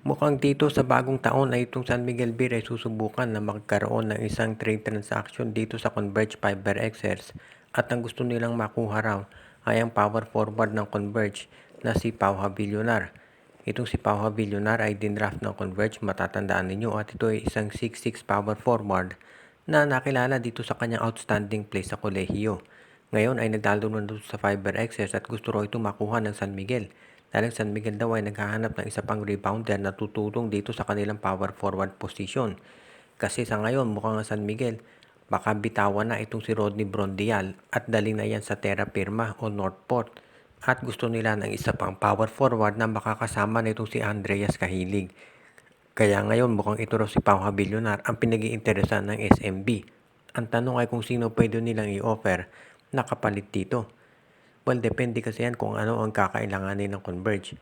Mukhang dito sa bagong taon ay itong San Miguel Beer ay susubukan na magkaroon ng isang trade transaction dito sa Converge Fiber XRs at ang gusto nilang makuha raw ay ang power forward ng Converge na si Pau Havillonar. Itong si Pau Havillonar ay dinraft ng Converge, matatandaan ninyo, at ito ay isang 6'6 power forward na nakilala dito sa kanyang outstanding play sa kolehiyo. Ngayon ay naglalaro na doon sa Fiber XRs at gusto raw ito makuha ng San Miguel. Dahil San Miguel daw ay naghahanap ng isa pang rebounder na tutulong dito sa kanilang power forward position. Kasi sa ngayon mukhang ang San Miguel baka bitawan na itong si Rodney Brondial at dali na yan sa Terra Firma o Northport. At gusto nila ng isa pang power forward na makakasama nitong si Andreas Kahilig. Kaya ngayon mukhang ito raw si Pau Havillonar ang pinag-iinteresan ng SMB. Ang tanong ay kung sino pwede nilang i-offer na kapalit dito. Well, depende kasi yan kung ano ang kakailanganin ng Converge.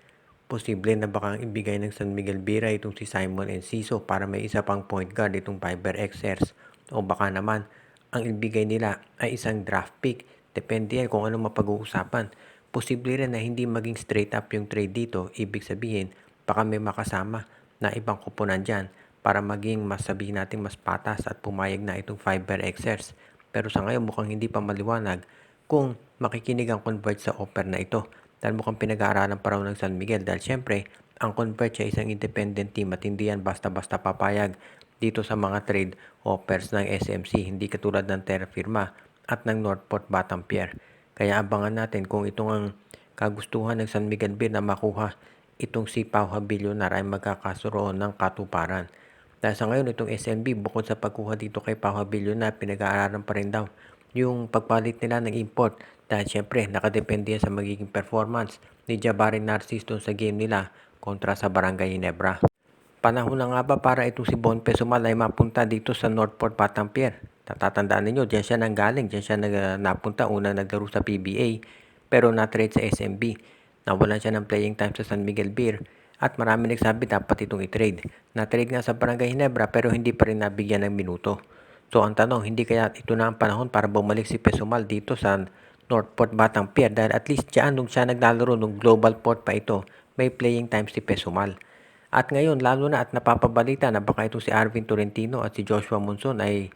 Posible na baka ibigay ng San Miguel Bira itong si Simon Enciso para may isa pang point guard itong Fiber XRs. O baka naman, ang ibigay nila ay isang draft pick. Depende yan kung ano mapag-uusapan. Posible rin na hindi maging straight up yung trade dito. Ibig sabihin, baka may makasama na ibang kuponan dyan para maging mas sabihin natin mas patas at pumayag na itong Fiber XRs. Pero sa ngayon mukhang hindi pa maliwanag kung makikinig ang Converge sa offer na ito. Dahil mukhang pinag-aaralan pa raw ng San Miguel dahil syempre ang Converge ay isang independent team at hindi yan basta-basta papayag dito sa mga trade offers ng SMC, hindi katulad ng Terra Firma at ng Northport Batampier. Kaya abangan natin kung itong ang kagustuhan ng San Miguel Beer na makuha itong si Pau Havillonar ay magkakasuroon ng katuparan. Dahil sa ngayon itong SMB bukod sa pagkuha dito kay Pau Havillonar, pinag-aaralan pa rin daw yung pagpalit nila ng import dahil syempre nakadepende sa magiging performance ni Jabari Narcis doon sa game nila kontra sa Barangay Ginebra. Panahon na nga ba para itong si Bon Pesumal ay mapunta dito sa Northport Batampier? Tatatandaan ninyo, diyan siya nanggaling, diyan siya napunta, unang naglaro sa PBA pero na-trade sa SMB. Nawalan siya ng playing time sa San Miguel Beer at marami nagsabi dapat itong i-trade. Na-trade nga sa Barangay Ginebra pero hindi pa rin nabigyan ng minuto. So ang tanong, hindi kaya ito na ang panahon para bumalik si Pesumal dito sa Northport Batampier dahil at least dyan nung siya naglalaro nung Global Port pa ito, may playing time si Pesumal. At ngayon lalo na at napapabalita na baka itong si Arvin Tolentino at si Joshua Monson ay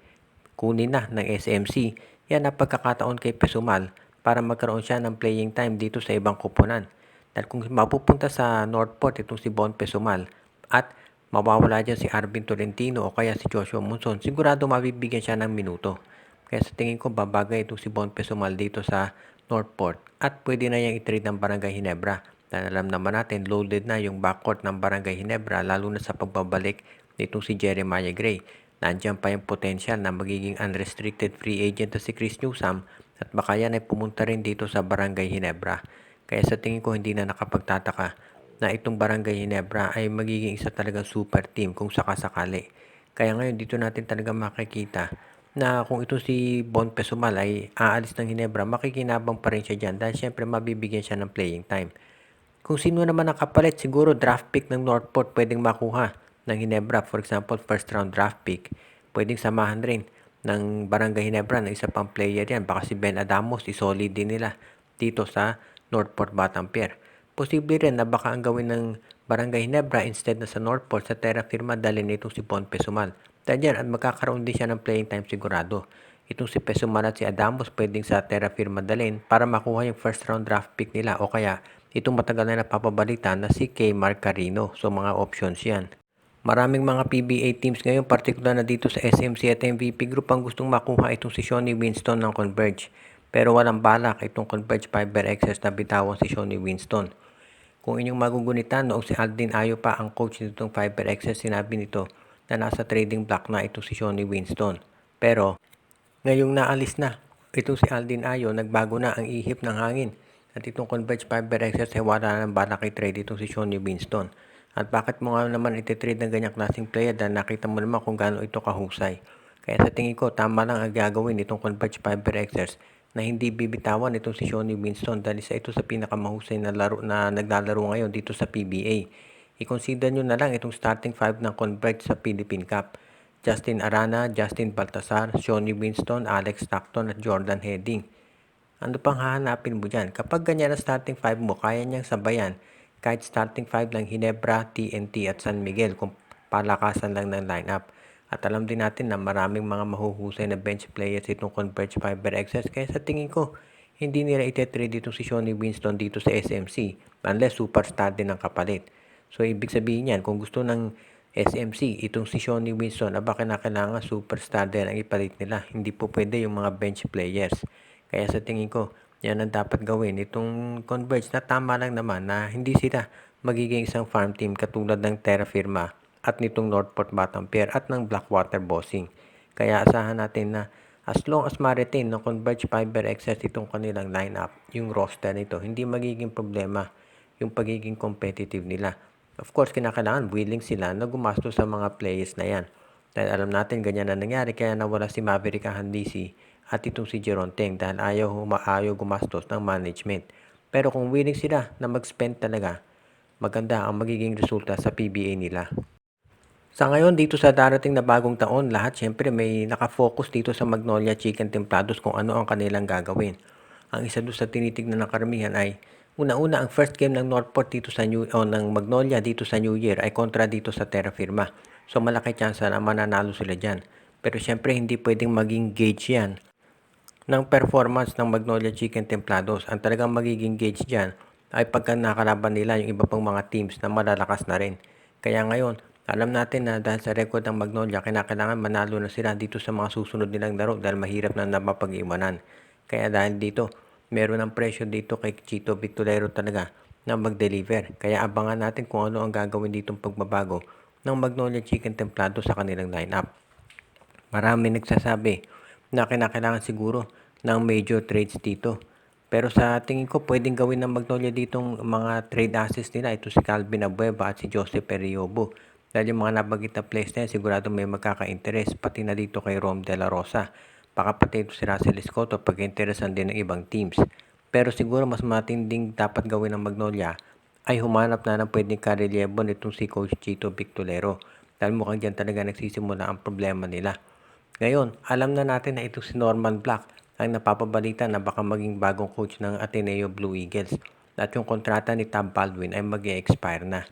kunin na ng SMC. Yan ang pagkakataon kay Pesumal para magkaroon siya ng playing time dito sa ibang kuponan. Dahil kung mapupunta sa Northport itong si Bon Pesumal at mawawala dyan si Arvin Tolentino o kaya si Joshua Monson, sigurado mabibigyan siya ng minuto. Kaya sa tingin ko babagay itong si Bon Pesumal dito sa Northport at pwede na yang i-trade ng Barangay Ginebra. Dahil alam naman natin loaded na yung backcourt ng Barangay Ginebra lalo na sa pagbabalik nitong si Jeremiah Gray. Nandiyan pa yung potential na magiging unrestricted free agent na si Chris Newsome at baka yan ay pumunta rin dito sa Barangay Ginebra. Kaya sa tingin ko hindi na nakapagtataka na itong Barangay Ginebra ay magiging isa talagang super team kung sakasakali. Kaya ngayon dito natin talaga makikita na kung ito si Bon Pesumal ay aalis ng Ginebra, makikinabang pa rin siya dyan dahil syempre mabibigyan siya ng playing time. Kung sino naman ang kapalit, siguro draft pick ng Northport pwedeng makuha ng Ginebra. For example, first round draft pick. Pwedeng samahan rin ng Barangay Ginebra ng isa pang player yan. Baka si Ben Adamos, isolid din nila dito sa Northport Batampier. Posible rin na baka ang gawin ng Barangay Ginebra instead na sa Northport, sa Terra Firma, dalhin nitong si Bon Pesumal. Dahil yan, at magkakaroon din siya ng playing time sigurado. Itong si Pesumal at si Adamos pwedeng sa Terra Firma dalhin para makuha yung first round draft pick nila o kaya itong matagal na napapabalita na si K. Mark Carino. So mga options yan. Maraming mga PBA teams ngayon, partikular na dito sa SMC at MVP Group ang gustong makuha itong si Shawnee Winston ng Converge. Pero walang balak itong Converge Fiber XS na bitawan si Shawnee Winston. Kung inyong magugunitan, noong si Aldin Ayo pa ang coach nitong Fiber XS, sinabi nito na nasa trading block na ito si Shawnee Winston. Pero ngayong naalis na itong si Aldin Ayo, nagbago na ang ihip ng hangin. At itong Converge Fiber XS ay wala na ng balak i-trade itong si Shawnee Winston. At bakit mo nga naman iti-trade ng ganyang klaseng player dahil nakita mo naman kung gaano ito kahusay. Kaya sa tingin ko, tama lang ang gagawin itong Converge Fiber XS na hindi bibitawan itong si Shawnee Winston dahil isa ito sa pinakamahusay na laro na naglalaro ngayon dito sa PBA. I-consider nyo na lang itong starting 5 ng Converge sa Philippine Cup. Justin Arana, Justin Baltasar, Shawnee Winston, Alex Stockton at Jordan Heading. Ano pang hahanapin mo dyan? Kapag ganyan ang starting 5 mo, kaya niyang sabayan kahit starting 5 lang Ginebra, TNT at San Miguel kung palakasan lang ng lineup. At alam din natin na maraming mga mahuhusay na bench players itong Converge Fiber XS, kaya sa tingin ko, hindi nila ite-trade itong si Sonny Winston dito sa SMC unless superstar din ang kapalit. So ibig sabihin yan, kung gusto ng SMC, itong si Sonny Winston, kinakailangan superstar din ang ipalit nila. Hindi po pwede yung mga bench players. Kaya sa tingin ko, yan ang dapat gawin. Itong Converge na tama lang naman na hindi sila magiging isang farm team katulad ng Terra Firma at nitong Northport Bottom Pair at ng Blackwater Bossing. Kaya asahan natin na as long as ma-retain ng Converge Fiber XS itong kanilang lineup, yung roster nito, hindi magiging problema yung pagiging competitive nila. Of course, kinakailangan willing sila na gumastos sa mga players na yan. Dahil alam natin ganyan na nangyari, kaya nawala si Maverick Handisi at itong si Jeron Teng dahil ayaw gumastos ng management. Pero kung willing sila na mag-spend talaga, maganda ang magiging resulta sa PBA nila. Sa ngayon, dito sa darating na bagong taon, lahat syempre may nakafocus dito sa Magnolia Chicken Templados kung ano ang kanilang gagawin. Ang isa doon sa tinitignan ng karamihan ay una-una, ang first game ng Northport dito sa ng Magnolia dito sa New Year ay kontra dito sa Terra Firma. So malaki chance na mananalo sila dyan. Pero syempre hindi pwedeng maging gauge yan ng performance ng Magnolia Chicken Templados. Ang talagang magiging gauge dyan ay pagka nakalaban nila yung iba pang mga teams na malalakas na rin. Kaya ngayon, alam natin na dahil sa record ng Magnolia, kinakailangan manalo na sila dito sa mga susunod nilang laro dahil mahirap na napapag-iwanan. Kaya dahil dito, meron ng pressure dito kay Chito Victorero talaga na mag-deliver. Kaya abangan natin kung ano ang gagawin ditong pagbabago ng Magnolia Chicken Templado sa kanilang lineup. Marami nagsasabi na kinakailangan siguro ng major trades dito. Pero sa tingin ko, pwedeng gawin ng Magnolia ditong mga trade assets nila. Ito si Calvin Abueva at si Joseph Periobo. Dahil yung mga nabanggit na players na yan, sigurado may magkaka-interest. Pati na dito kay Rom De La Rosa. Baka pati ito si Russell Escoto pag-interesan din ng ibang teams. Pero siguro mas matinding dapat gawin ng Magnolia ay humanap na ng pwedeng karelyebo nitong si Coach Chito Victorero. Dahil mukhang dyan talaga nagsisimula ang problema nila. Ngayon, alam na natin na ito si Norman Black ang napapabalita na baka maging bagong coach ng Ateneo Blue Eagles. At yung kontrata ni Tab Baldwin ay mag-e-expire na.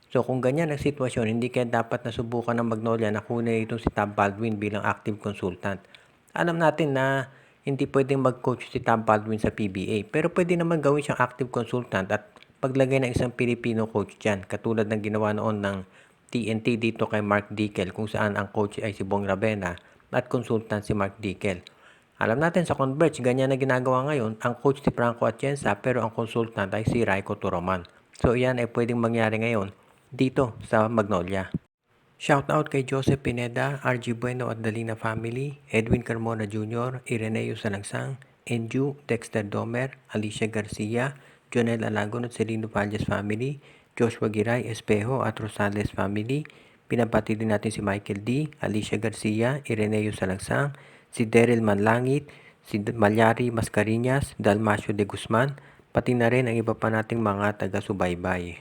So kung ganyan ang sitwasyon, hindi kaya dapat nasubukan ng Magnolia na kunin itong si Tab Baldwin bilang active consultant. Alam natin na hindi pwedeng mag-coach si Tab Baldwin sa PBA, pero pwede naman gawin siyang active consultant at paglagay ng isang Pilipino coach dyan, katulad ng ginawa noon ng TNT dito kay Mark Dickel, kung saan ang coach ay si Bong Ravena at consultant si Mark Dickel. Alam natin sa Converge, ganyan na ginagawa ngayon, ang coach si Franco Atienza pero ang consultant ay si Raiko Turoman. So yan ay pwedeng mangyari ngayon dito sa Magnolia. Shoutout kay Joseph Pineda, RG Bueno at Dalina Family, Edwin Carmona Jr., Ireneo Salangsang, Enju, Dexter Domer, Alicia Garcia, Jonel Alagon at Celino Valles Family, Joshua Giray Espejo at Rosales Family. Pinabati din natin si Michael D., Alicia Garcia, Ireneo Salangsang, si Daryl Manlangit, si Malyari Mascarinas, Dalmacio de Guzman, pati na rin ang iba pa nating mga taga-subaybay.